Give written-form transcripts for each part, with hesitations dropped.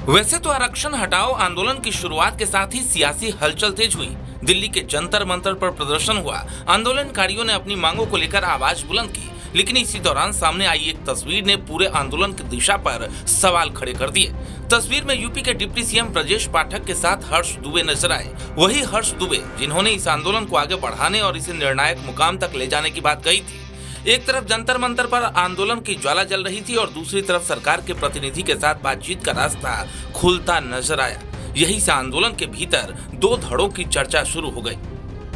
वैसे तो आरक्षण हटाओ आंदोलन की शुरुआत के साथ ही सियासी हलचल तेज हुई। दिल्ली के जंतर मंतर पर प्रदर्शन हुआ। आंदोलनकारियों ने अपनी मांगों को लेकर आवाज बुलंद की, लेकिन इसी दौरान सामने आई एक तस्वीर ने पूरे आंदोलन की दिशा पर सवाल खड़े कर दिए। तस्वीर में यूपी के डिप्टी सीएम ब्रजेश पाठक के साथ हर्ष दुबे नजर आए। वही हर्ष दुबे जिन्होंने इस आंदोलन को आगे बढ़ाने और इसे निर्णायक मुकाम तक ले जाने की बात कही थी। एक तरफ जंतर मंतर पर आंदोलन की ज्वाला जल रही थी और दूसरी तरफ सरकार के प्रतिनिधि के साथ बातचीत का रास्ता खुलता नजर आया। यही से आंदोलन के भीतर दो धड़ों की चर्चा शुरू हो गई।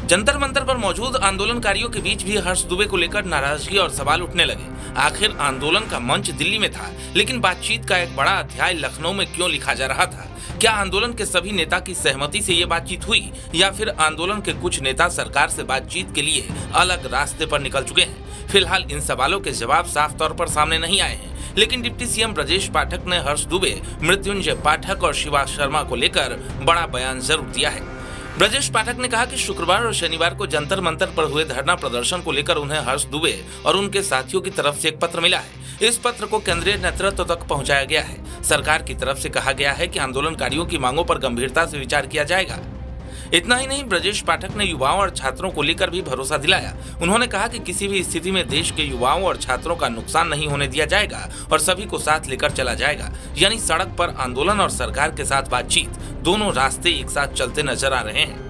जंतर मंतर पर मौजूद आंदोलनकारियों के बीच भी हर्ष दुबे को लेकर नाराजगी और सवाल उठने लगे। आखिर आंदोलन का मंच दिल्ली में था, लेकिन बातचीत का एक बड़ा अध्याय लखनऊ में क्यों लिखा जा रहा था? क्या आंदोलन के सभी नेता की सहमति से ये बातचीत हुई, या फिर आंदोलन के कुछ नेता सरकार से बातचीत के लिए अलग रास्ते पर निकल चुके हैं? फिलहाल इन सवालों के जवाब साफ तौर पर सामने नहीं आए हैं, लेकिन डिप्टी सीएम ब्रजेश पाठक ने हर्ष दुबे, मृत्युंजय पाठक और शिवा शर्मा को लेकर बड़ा बयान जरूर दिया है। ब्रजेश पाठक ने कहा कि शुक्रवार और शनिवार को जंतर मंतर पर हुए धरना प्रदर्शन को लेकर उन्हें हर्ष दुबे और उनके साथियों की तरफ से एक पत्र मिला है। इस पत्र को केंद्रीय नेतृत्व तक पहुंचाया गया है। सरकार की तरफ से कहा गया है कि आंदोलनकारियों की मांगों पर गंभीरता से विचार किया जाएगा। इतना ही नहीं, ब्रजेश पाठक ने युवाओं और छात्रों को लेकर भी भरोसा दिलाया। उन्होंने कहा कि किसी भी स्थिति में देश के युवाओं और छात्रों का नुकसान नहीं होने दिया जाएगा और सभी को साथ लेकर चला जाएगा। यानी सड़क पर आंदोलन और सरकार के साथ बातचीत, दोनों रास्ते एक साथ चलते नजर आ रहे हैं।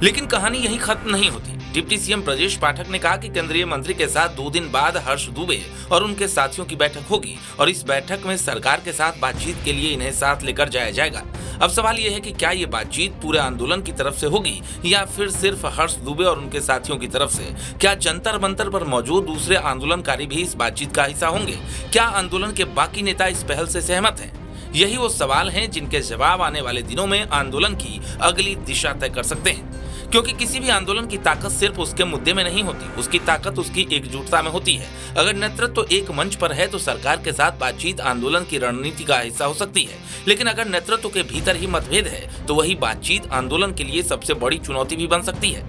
लेकिन कहानी यही खत्म नहीं होती। डिप्टी सीएम ब्रजेश पाठक ने कहा कि केंद्रीय मंत्री के साथ 2 दिन बाद हर्ष दुबे और उनके साथियों की बैठक होगी और इस बैठक में सरकार के साथ बातचीत के लिए इन्हें साथ लेकर जाया जाएगा। अब सवाल यह है कि क्या ये बातचीत पूरे आंदोलन की तरफ से होगी या फिर सिर्फ हर्ष दुबे और उनके साथियों की तरफ से? क्या जंतर मंतर पर मौजूद दूसरे आंदोलनकारी भी इस बातचीत का हिस्सा होंगे? क्या आंदोलन के बाकी नेता इस पहल से सहमत हैं? यही वो सवाल हैं जिनके जवाब आने वाले दिनों में आंदोलन की अगली दिशा तय कर सकते हैं। क्योंकि किसी भी आंदोलन की ताकत सिर्फ उसके मुद्दे में नहीं होती, उसकी ताकत उसकी एकजुटता में होती है। अगर नेतृत्व एक मंच पर है तो सरकार के साथ बातचीत आंदोलन की रणनीति का हिस्सा हो सकती है, लेकिन अगर नेतृत्व के भीतर ही मतभेद है तो वही बातचीत आंदोलन के लिए सबसे बड़ी चुनौती भी बन सकती है।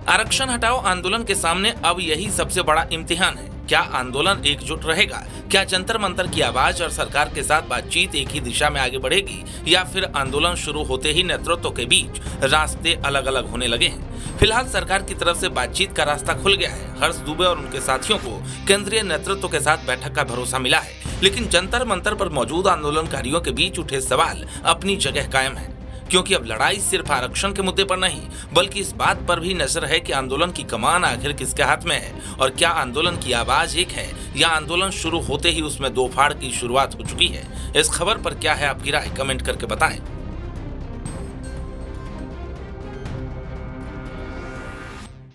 आरक्षण हटाओ आंदोलन के सामने अब यही सबसे बड़ा इम्तिहान है। क्या आंदोलन एकजुट रहेगा? क्या जंतर मंतर की आवाज और सरकार के साथ बातचीत एक ही दिशा में आगे बढ़ेगी, या फिर आंदोलन शुरू होते ही नेतृत्व के बीच रास्ते अलग अलग होने लगे हैं? फिलहाल सरकार की तरफ से बातचीत का रास्ता खुल गया है। हर्ष दुबे और उनके साथियों को केंद्रीय नेतृत्व के साथ बैठक का भरोसा मिला है, लेकिन जंतर मंतर पर मौजूद आंदोलनकारियों के बीच उठे सवाल अपनी जगह कायम है। क्योंकि अब लड़ाई सिर्फ आरक्षण के मुद्दे पर नहीं, बल्कि इस बात पर भी नजर है कि आंदोलन की कमान आखिर किसके हाथ में है, और क्या आंदोलन की आवाज एक है या आंदोलन शुरू होते ही उसमें दो फाड़ की शुरुआत हो चुकी है। इस खबर पर क्या है आपकी राय? कमेंट करके बताएं।